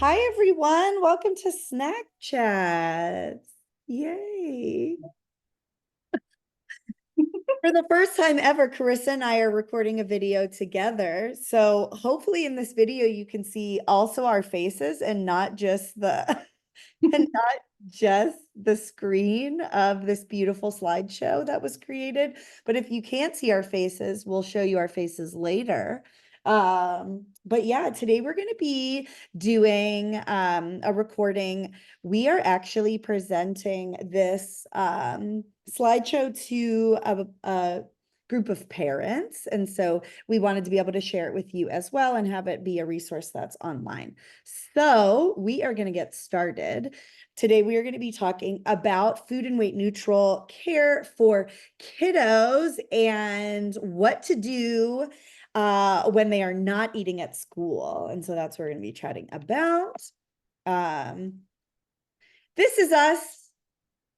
Hi, everyone. Welcome to Snack Chats. Yay. For the first time ever, Carissa and I are recording a video together. So hopefully in this video, you can see also our faces and not just the and not just the screen of this beautiful slideshow that was created. But if you can't see our faces, we'll show you our faces later. But yeah, today we're going to be doing a recording. We are actually presenting this slideshow to a group of parents. And so we wanted to be able to share it with you as well and have it be a resource that's online. So we are going to get started. Today, we are going to be talking about food and weight neutral care for kiddos and what to do when they are not eating at school. And so that's what we're going to be chatting about. This is us.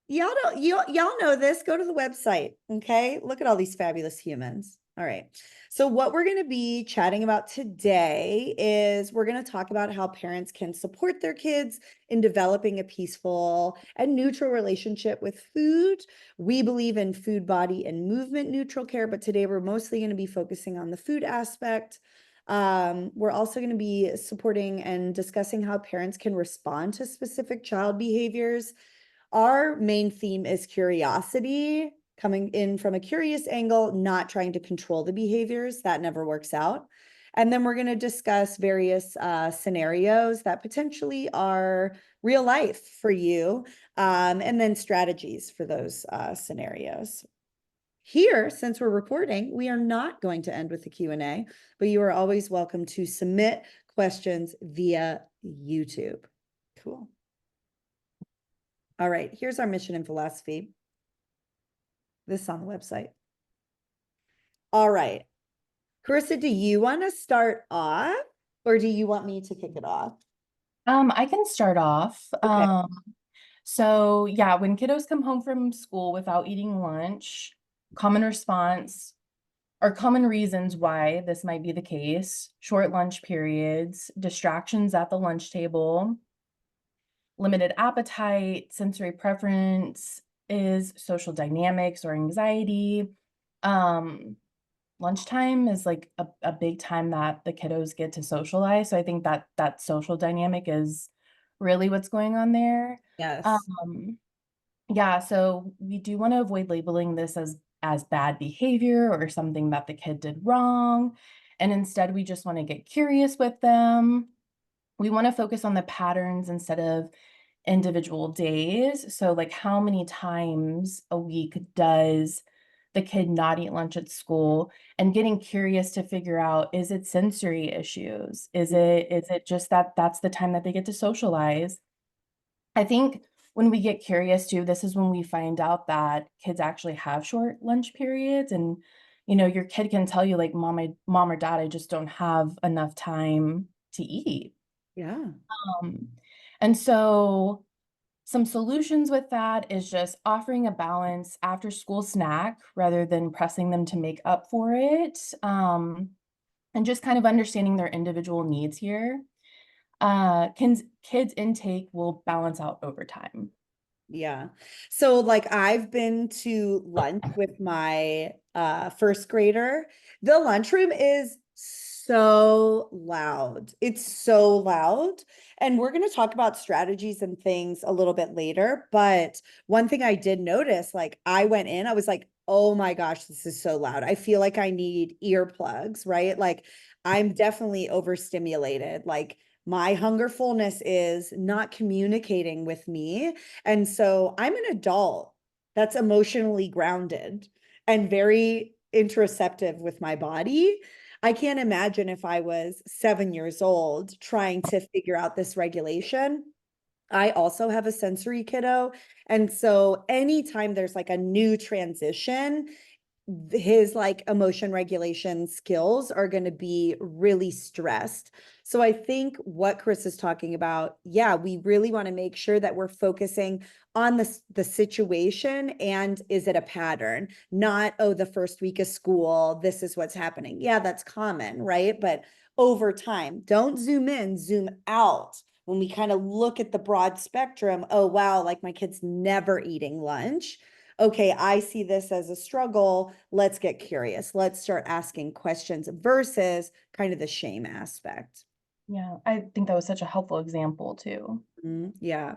Y'all know this. Go to the website. Okay. Look at all these fabulous humans. All right. So what we're going to be chatting about today is we're going to talk about how parents can support their kids in developing a peaceful and neutral relationship with food. We believe in food, body, and movement neutral care, but today we're mostly going to be focusing on the food aspect. We're also going to be supporting and discussing how parents can respond to specific child behaviors. Our main theme is curiosity, coming in from a curious angle, not trying to control the behaviors. That never works out. And then we're going to discuss various scenarios that potentially are real life for you, and then strategies for those scenarios. Here, since we're recording, we are not going to end with the Q&A, but you are always welcome to submit questions via YouTube. Cool. All right, here's our mission and philosophy. This is on the website. All right. Carissa, do you want to start off or do you want me to kick it off? I can start off. Okay. So yeah, when kiddos come home from school without eating lunch, common response or common reasons why this might be the case: short lunch periods, distractions at the lunch table, limited appetite, sensory preference, is social dynamics or anxiety. Um, Lunchtime is like a big time that the kiddos get to socialize. So I think that that social dynamic is really what's going on there. Yes. Um, yeah, so we do want to avoid labeling this as bad behavior or something that the kid did wrong. And instead, we just want to get curious with them. We want to focus on the patterns instead of individual days. So, like, how many times a week does the kid not eat lunch at school? And getting curious to figure out, is it sensory issues? Is it just that that's the time that they get to socialize? I think when we get curious too, this is when we find out that kids actually have short lunch periods. And your kid can tell you, like, mom or dad, I just don't have enough time to eat. Yeah. Um, and so some solutions with that is just offering a balance after school snack rather than pressing them to make up for it. And just kind of understanding their individual needs here. Kids intake will balance out over time. Yeah. So like I've been to lunch with my first grader. The lunchroom is so loud. It's so loud. And we're going to talk about strategies and things a little bit later, but one thing I did notice, like I went in, I was like, "Oh my gosh, this is so loud. I feel like I need earplugs," right? Like I'm definitely overstimulated. Like my hunger fullness is not communicating with me. And so I'm an adult that's emotionally grounded and very interoceptive with my body. I can't imagine if I was 7 years old trying to figure out this regulation. I also have a sensory kiddo. And so anytime there's like a new transition, his like emotion regulation skills are going to be really stressed. So I think what Chris is talking about, yeah, we really want to make sure that we're focusing on the situation and is it a pattern? Not, oh, the first week of school, this is what's happening. Yeah, that's common, right? But over time, don't zoom in, zoom out. when we kind of look at the broad spectrum, oh, wow, like my kid's never eating lunch. Okay, I see this as a struggle. Let's get curious. Let's start asking questions versus kind of the shame aspect. Yeah, I think that was such a helpful example too. Yeah.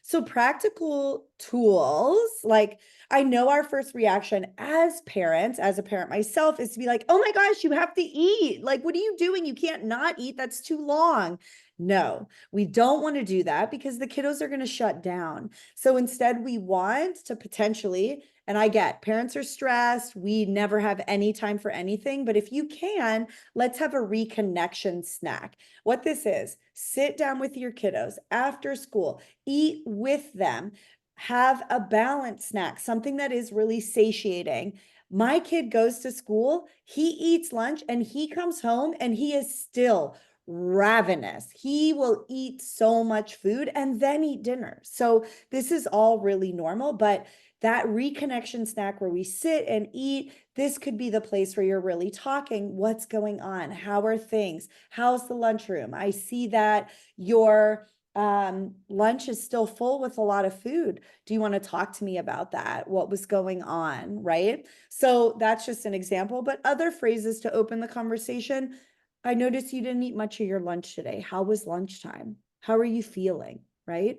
So practical tools, like I know our first reaction as parents, as a parent myself, is to be like, oh my gosh, you have to eat. Like, what are you doing? You can't not eat. That's too long. No, we don't want to do that because the kiddos are going to shut down. So instead, we want to potentially, and I get parents are stressed. We never have any time for anything. But if you can, let's have a reconnection snack. What this is, sit down with your kiddos after school, eat with them, have a balanced snack, something that is really satiating. My kid goes to school, he eats lunch, and he comes home and he is still ravenous. He will eat so much food and then eat dinner. So this is all really normal, but that reconnection snack where we sit and eat, this could be the place where you're really talking. What's going on? How are things? How's the lunchroom? I see that your lunch is still full with a lot of food. Do you want to talk to me about that? What was going on? Right. So that's just an example, but other phrases to open the conversation. I noticed you didn't eat much of your lunch today. How was lunchtime? How are you feeling? Right.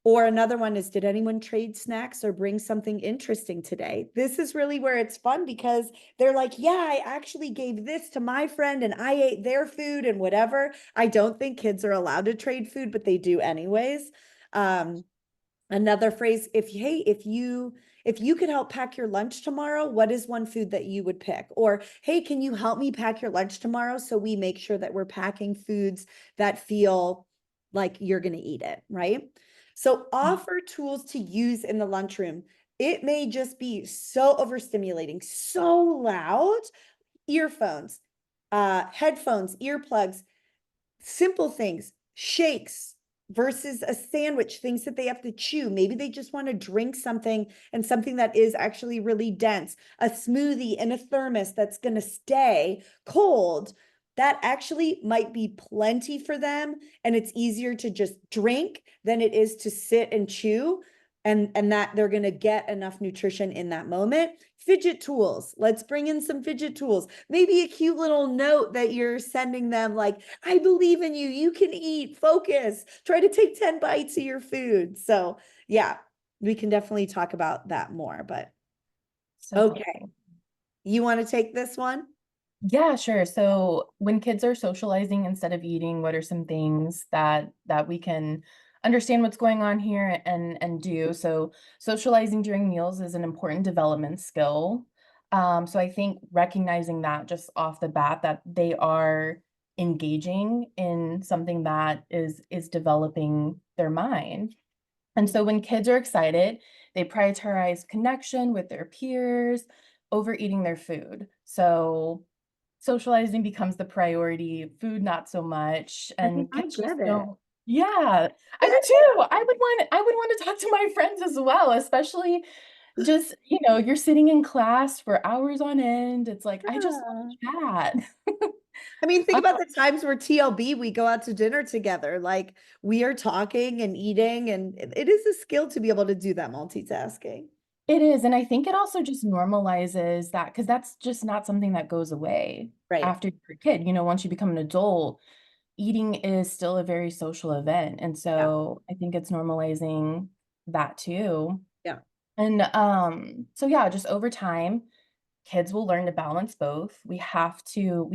Or another one is, did anyone trade snacks or bring something interesting today? This is really where it's fun because they're like, yeah, I actually gave this to my friend and I ate their food and whatever. I don't think kids are allowed to trade food, but they do anyways. Um, Another phrase, if you could help pack your lunch tomorrow, what is one food that you would pick? Or, hey, can you help me pack your lunch tomorrow so we make sure that we're packing foods that feel like you're going to eat it, right? So offer tools to use in the lunchroom. It may just be so overstimulating, so loud, earphones, headphones, earplugs, simple things, shakes versus a sandwich, things that they have to chew. Maybe they just want to drink something and something that is actually really dense, a smoothie in a thermos that's going to stay cold. That actually might be plenty for them. And it's easier to just drink than it is to sit and chew. And that they're going to get enough nutrition in that moment. Fidget tools. Let's bring in some fidget tools. Maybe a cute little note that you're sending them like, I believe in you. You can eat, focus, try to take 10 bites of your food. So, yeah, we can definitely talk about that more. But So okay, helpful. you want to take this one? Yeah, sure. So when kids are socializing instead of eating, what are some things that we can understand what's going on here and do? So socializing during meals is an important development skill. So I think recognizing that just off the bat that they are engaging in something that is developing their mind. And so when kids are excited, they prioritize connection with their peers over eating their food. So socializing becomes the priority, food not so much, I think and I kids just get it. don't. Yeah, I do too. I would want to talk to my friends as well, especially just, you're sitting in class for hours on end. It's like, I just Yeah. want to chat. I mean, think Uh, about the times where TLB, we go out to dinner together. Like we are talking and eating, and it is a skill to be able to do that multitasking. It is, and I think it also just normalizes that because that's just not something that goes away Right. after you're a kid. Once you become an adult, eating is still a very social event, and Yeah. so I think it's normalizing that too. Yeah. And so yeah, just over time, kids will learn to balance both. We have to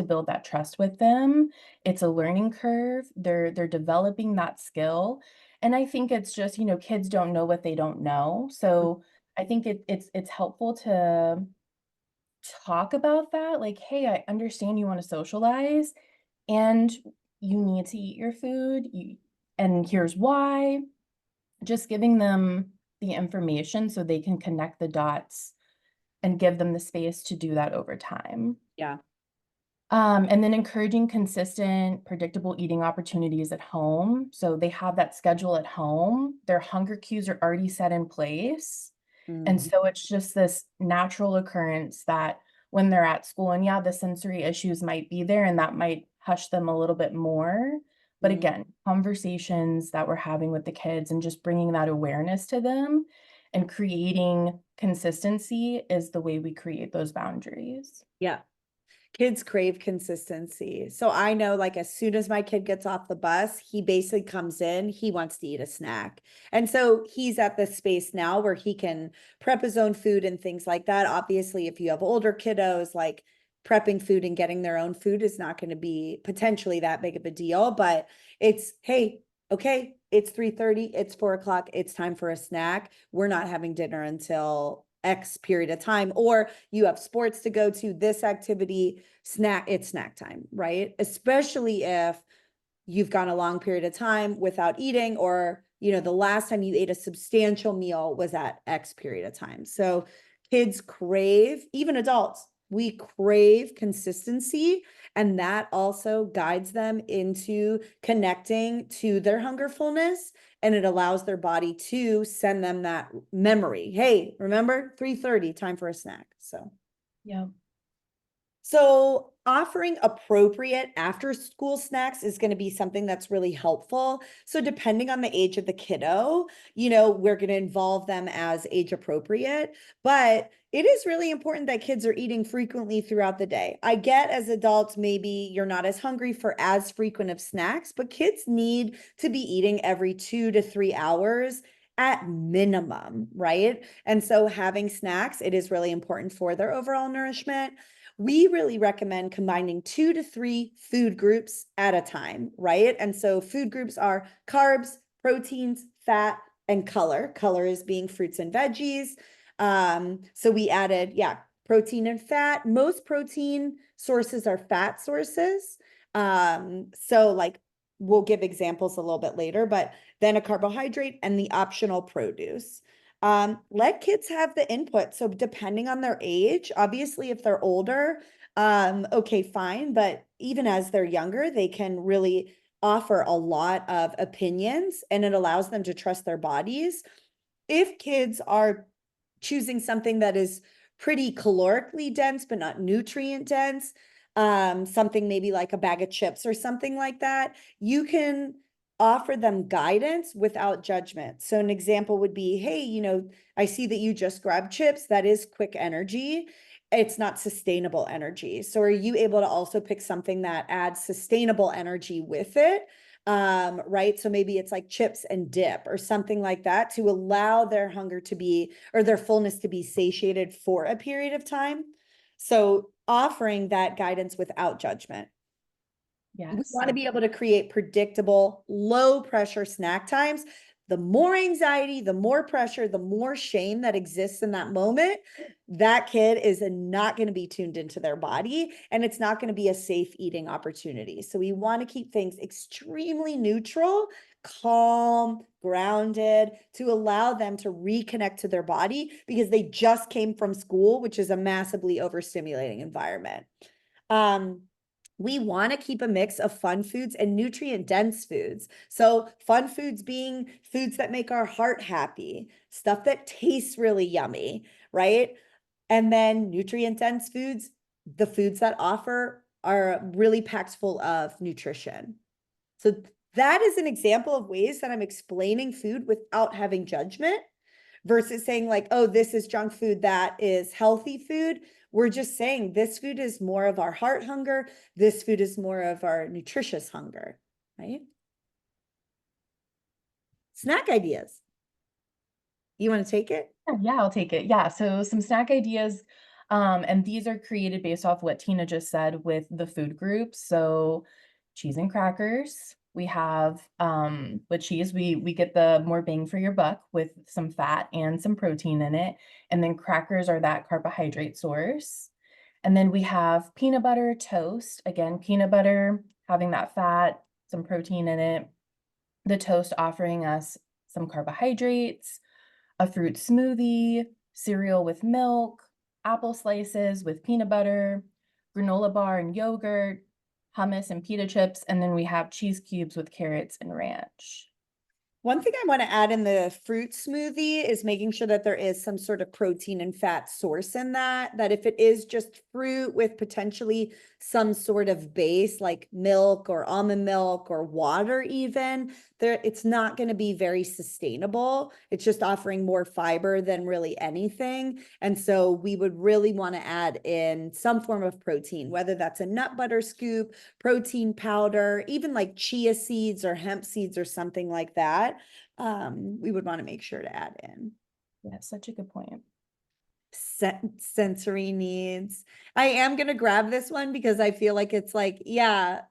build that trust with them. It's a learning curve. They're developing that skill. And I think it's just, kids don't know what they don't know. So I think it's helpful to talk about that. Like, hey, I understand you want to socialize and you need to eat your food. And here's why. Just giving them the information so they can connect the dots and give them the space to do that over time. Yeah. And then encouraging consistent, predictable eating opportunities at home. So they have that schedule at home. Their hunger cues are already set in place. And Mm. so it's just this natural occurrence that when they're at school, and yeah, the sensory issues might be there and that might hush them a little bit more. But Mhm. again, conversations that we're having with the kids and just bringing that awareness to them and creating consistency is the way we create those boundaries. Yeah. Kids crave consistency. So I know, like, as soon as my kid gets off the bus, he basically comes in, he wants to eat a snack. And so he's at this space now where he can prep his own food and things like that. Obviously, if you have older kiddos, like prepping food and getting their own food is not going to be potentially that big of a deal, but it's, hey, okay, it's 3:30, it's 4 o'clock, it's time for a snack. We're not having dinner until X period of time, or you have sports to go to, this activity, snack, it's snack time, right? Especially if you've gone a long period of time without eating, or the last time you ate a substantial meal was at X period of time. So kids crave, even adults, we crave consistency, and that also guides them into connecting to their hungerfulness, and it allows their body to send them that memory. Hey, remember 3:30, time for a snack. Yeah. So offering appropriate after school snacks is going to be something that's really helpful. So depending on the age of the kiddo, we're going to involve them as age appropriate, but it is really important that kids are eating frequently throughout the day. I get, as adults, maybe you're not as hungry for as frequent of snacks, but kids need to be eating every 2 to 3 hours at minimum, right? And so having snacks, it is really important for their overall nourishment. We really recommend combining 2 to 3 food groups at a time, right? And so food groups are carbs, proteins, fat, and color. Color is being fruits and veggies. So we added, yeah, protein and fat. Most protein sources are fat sources. So like we'll give examples a little bit later, but then a carbohydrate and the optional produce. Let kids have the input. So depending on their age, obviously, if they're older, okay, fine. But even as they're younger, they can really offer a lot of opinions, and it allows them to trust their bodies. If kids are choosing something that is pretty calorically dense, but not nutrient dense, something maybe like a bag of chips or something like that, you can offer them guidance without judgment. So an example would be, hey, I see that you just grabbed chips. That is quick energy. It's not sustainable energy. So are you able to also pick something that adds sustainable energy with it? Right? So maybe it's like chips and dip or something like that, to allow their hunger to be, or their fullness to be satiated for a period of time. So offering that guidance without judgment. We Yes. want to be able to create predictable, low pressure snack times. The more anxiety, the more pressure, the more shame that exists in that moment, that kid is not going to be tuned into their body, and it's not going to be a safe eating opportunity. So we want to keep things extremely neutral, calm, grounded, to allow them to reconnect to their body, because they just came from school, which is a massively overstimulating environment. Um, we want to keep a mix of fun foods and nutrient dense foods. So, fun foods being foods that make our heart happy, stuff that tastes really yummy, right? And then nutrient dense foods, the foods that offer are really packed full of nutrition. So, that is an example of ways that I'm explaining food without having judgment, versus saying like, oh, this is junk food, that is healthy food. We're just saying this food is more of our heart hunger. This food is more of our nutritious hunger, right? Snack ideas. You want to take it? Yeah, I'll take it. Yeah, so some snack ideas, and these are created based off what Tina just said with the food groups. So cheese and crackers. We have with cheese, we get the more bang for your buck with some fat and some protein in it. And then crackers are that carbohydrate source. And then we have peanut butter toast. Again, peanut butter having that fat, some protein in it. The toast offering us some carbohydrates, a fruit smoothie, cereal with milk, apple slices with peanut butter, granola bar and yogurt, hummus and pita chips, and then we have cheese cubes with carrots and ranch. One thing I want to add in the fruit smoothie is making sure that there is some sort of protein and fat source in that, that if it is just fruit with potentially some sort of base like milk or almond milk or water even, there it's not going to be very sustainable. It's just offering more fiber than really anything. And so we would really want to add in some form of protein, whether that's a nut butter scoop, protein powder, even like chia seeds or hemp seeds or something like that. We would want to make sure to add in Yeah, such a good point. sensory needs. I am going to grab this one because I feel like it's like, yeah,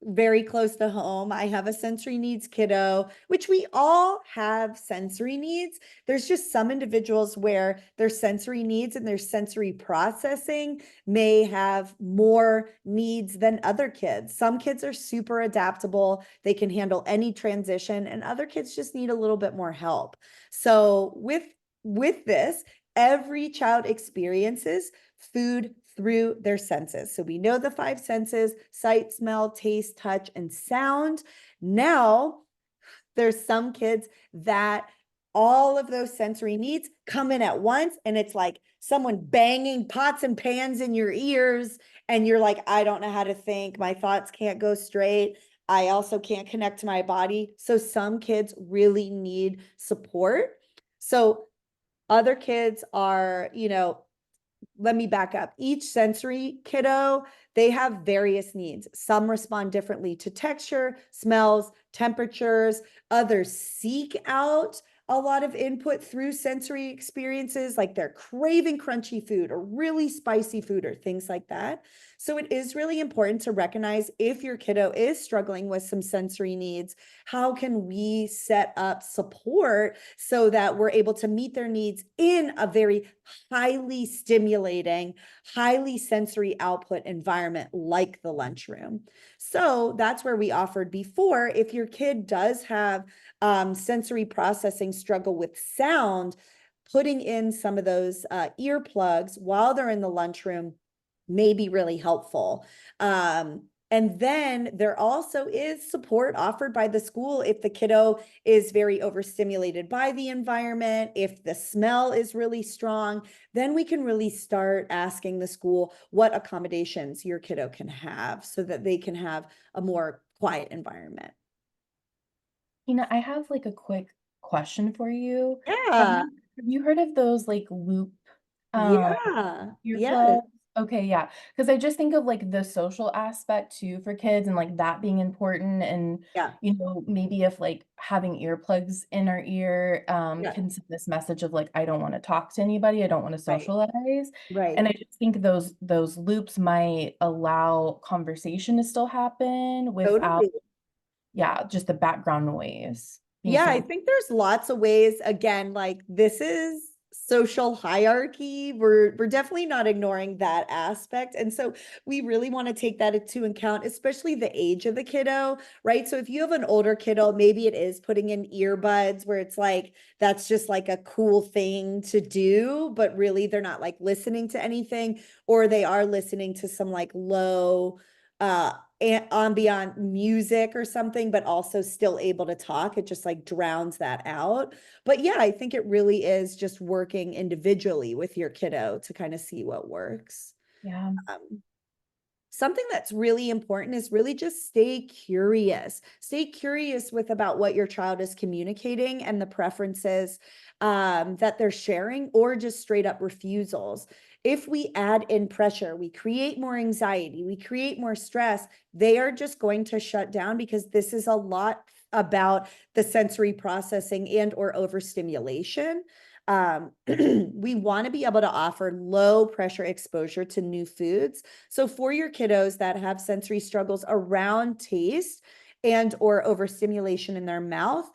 very close to home. I have a sensory needs kiddo, which we all have sensory needs. There's just some individuals where their sensory needs and their sensory processing may have more needs than other kids. Some kids are super adaptable, they can handle any transition, and other kids just need a little bit more help. So with this, every child experiences food through their senses. So we know the five senses: sight, smell, taste, touch, and sound. Now, there's some kids that all of those sensory needs come in at once, and it's like someone banging pots and pans in your ears, and you're like, I don't know how to think. My thoughts can't go straight. I also can't connect to my body. So some kids really need support. So other kids are, let me back up. Each sensory kiddo, they have various needs. Some respond differently to texture, smells, temperatures. Others seek out a lot of input through sensory experiences, like they're craving crunchy food or really spicy food or things like that. So it is really important to recognize if your kiddo is struggling with some sensory needs, how can we set up support so that we're able to meet their needs in a very highly stimulating, highly sensory output environment like the lunchroom. So that's where we offered before. If your kid does have sensory processing struggle with sound, putting in some of those earplugs while they're in the lunchroom may be really helpful. And then there also is support offered by the school if the kiddo is very overstimulated by the environment, if the smell is really strong, then we can really start asking the school what accommodations your kiddo can have so that they can have a more quiet environment. I have like a quick question for you. Have Yeah. you have you heard of those like loop um Yeah. Yes. earplugs? Okay, yeah. Because I just think of like the social aspect too for kids and like that being important and Yeah. maybe if like having earplugs in our ear Yeah. can send this message of like I don't want to talk to anybody, I don't want to Right. socialize. Right. And I just think those loops might allow conversation to still happen without Totally. yeah, just the background noise being Yeah, I so think there's lots of ways. Again, like this is social hierarchy. We're definitely not ignoring that aspect. And so we really want to take that into account, especially the age of the kiddo, right? So if you have an older kiddo, maybe it is putting in earbuds where it's like that's just like a cool thing to do, but really they're not like listening to anything, or they are listening to some like low uh ambient music or something, but also still able to talk. It just like drowns that out. But yeah, I think it really is just working individually with your kiddo to kind of see what works. yeah. Um, Something that's really important is really just stay curious. Stay curious with about what your child is communicating and the preferences that they're sharing, or just straight up refusals. If we add in pressure, we create more anxiety, we create more stress, they are just going to shut down because this is a lot about the sensory processing and or overstimulation. We want to be able to offer low pressure exposure to new foods. So for your kiddos that have sensory struggles around taste and or overstimulation in their mouth,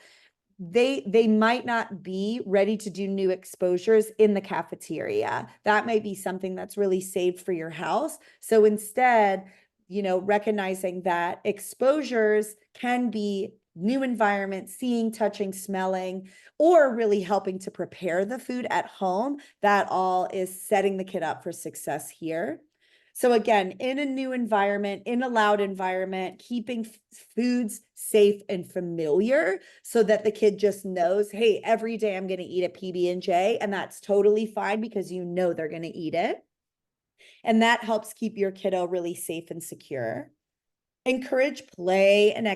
they might not be ready to do new exposures in the cafeteria. That might be something that's really saved for your house. So instead, recognizing that exposures can be new environment, seeing, touching, smelling, or really helping to prepare the food at home, that all is setting the kid up for success here. So again, in a new environment, in a loud environment, keeping foods safe and familiar so that the kid just knows, hey, every day I'm going to eat a PB&J, and that's totally fine because you know they're going to eat it. And that helps keep your kiddo really safe and secure. Encourage play and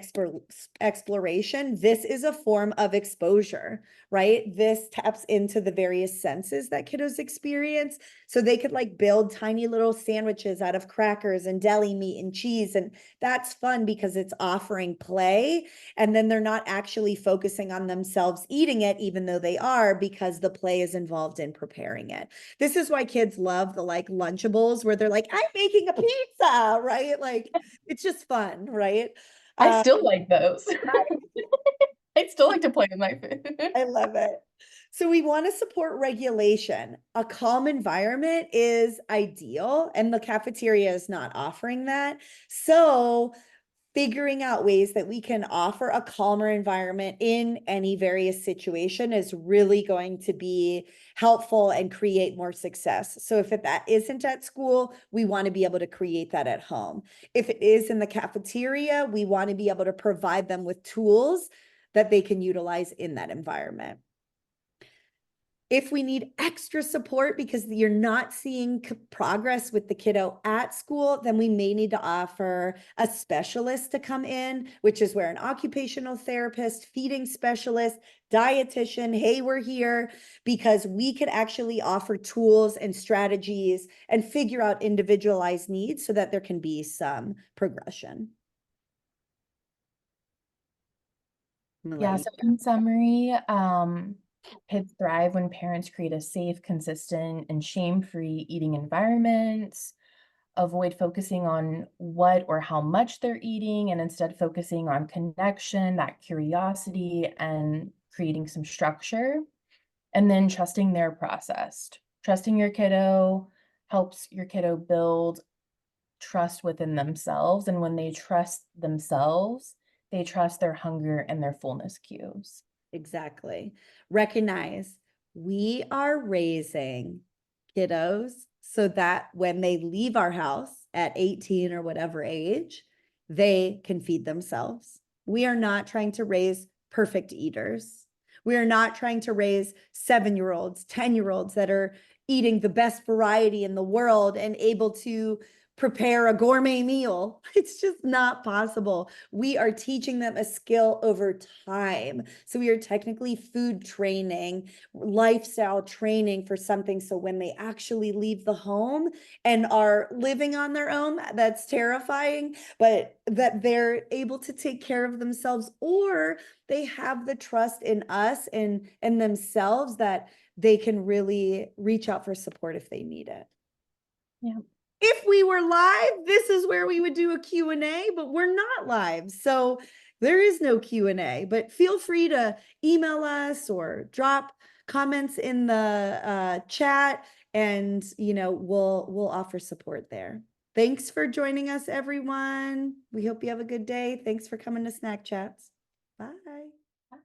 exploration. This is a form of exposure, right? This taps into the various senses that kiddos experience. So they could like build tiny little sandwiches out of crackers and deli meat and cheese. And that's fun because it's offering play. And then they're not actually focusing on themselves eating it, even though they are, because the play is involved in preparing it. This is why kids love the like Lunchables where they're like, I'm making a pizza, right? Like, it's just fun, right? I Uh, still like those. I'd still like to play with my food. I love it. So we want to support regulation. A calm environment is ideal, and the cafeteria is not offering that. So figuring out ways that we can offer a calmer environment in any various situation is really going to be helpful and create more success. So if that isn't at school, we want to be able to create that at home. If it is in the cafeteria, we want to be able to provide them with tools that they can utilize in that environment. If we need extra support because you're not seeing progress with the kiddo at school, then we may need to offer a specialist to come in, which is where an occupational therapist, feeding specialist, dietitian, hey, we're here, because we could actually offer tools and strategies and figure out individualized needs so that there can be some progression. Yeah, so in summary, kids thrive when parents create a safe, consistent, and shame-free eating environment. Avoid focusing on what or how much they're eating and instead focusing on connection, that curiosity, and creating some structure. And then trusting their process. Trusting your kiddo helps your kiddo build trust within themselves. And when they trust themselves, they trust their hunger and their fullness cues. Exactly. Recognize we are raising kiddos so that when they leave our house at 18 or whatever age, they can feed themselves. We are not trying to raise perfect eaters. We are not trying to raise 7-year-olds, 10-year-olds that are eating the best variety in the world and able to prepare a gourmet meal. It's just not possible. We are teaching them a skill over time. So we are technically food training, lifestyle training for something. So when they actually leave the home and are living on their own, that's terrifying, but that they're able to take care of themselves, or they have the trust in us and themselves that they can really reach out for support if they need it. Yeah. If we were live, this is where we would do a Q&A, but we're not live. So there is no Q&A, but feel free to email us or drop comments in the chat, and we'll offer support there. Thanks for joining us, everyone. We hope you have a good day. Thanks for coming to Snack Chats. Bye. Bye.